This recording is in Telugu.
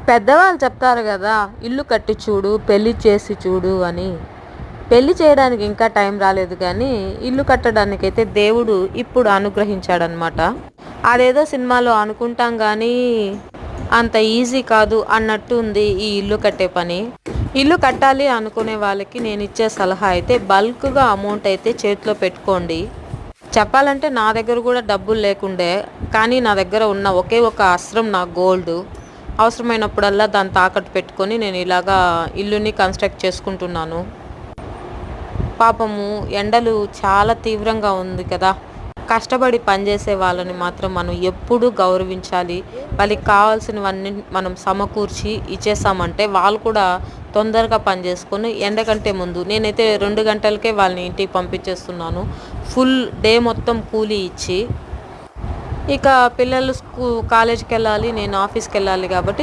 పెద్దవాళ్ళు చెప్తారు కదా, ఇల్లు కట్టి చూడు, పెళ్లి చేసి చూడు అని. పెళ్లి చేయడానికి ఇంకా టైం రాలేదు కానీ, ఇల్లు కట్టడానికైతే దేవుడు ఇప్పుడు అనుగ్రహించాడనమాట. అదేదో సినిమాలో అనుకుంటాం కానీ, అంత ఈజీ కాదు అన్నట్టు ఉంది ఈ ఇల్లు కట్టే పని. ఇల్లు కట్టాలి అనుకునే వాళ్ళకి నేను ఇచ్చే సలహా అయితే బల్క్‌గా అమౌంట్ అయితే చేతిలో పెట్టుకోండి. చెప్పాలంటే నా దగ్గర కూడా డబ్బులు లేకుండే, కానీ నా దగ్గర ఉన్న ఒకే ఒక అస్త్రం నా గోల్డ్. అవసరమైనప్పుడల్లా దాన్ని తాకట్టు పెట్టుకొని నేను ఇలాగా ఇల్లుని కన్‌స్ట్రక్ట్ చేసుకుంటున్నాను. పాపము ఎండలు చాలా తీవ్రంగా ఉంది కదా! కష్టపడి పనిచేసే వాళ్ళని మాత్రం మనం ఎప్పుడూ గౌరవించాలి. వాళ్ళకి కావాల్సినవన్నీ మనం సమకూర్చి ఇచ్చేసామంటే వాళ్ళు కూడా తొందరగా పని చేసుకొని ఎండ కంటే ముందు నేనైతే 2 గంటలకే వాళ్ళని ఇంటికి పంపించేస్తున్నాను. ఫుల్ డే మొత్తం కూలీ ఇచ్చి. ఇక పిల్లలు కాలేజ్‌కెళ్ళాలి, నేను ఆఫీస్‌కెళ్ళాలి కాబట్టి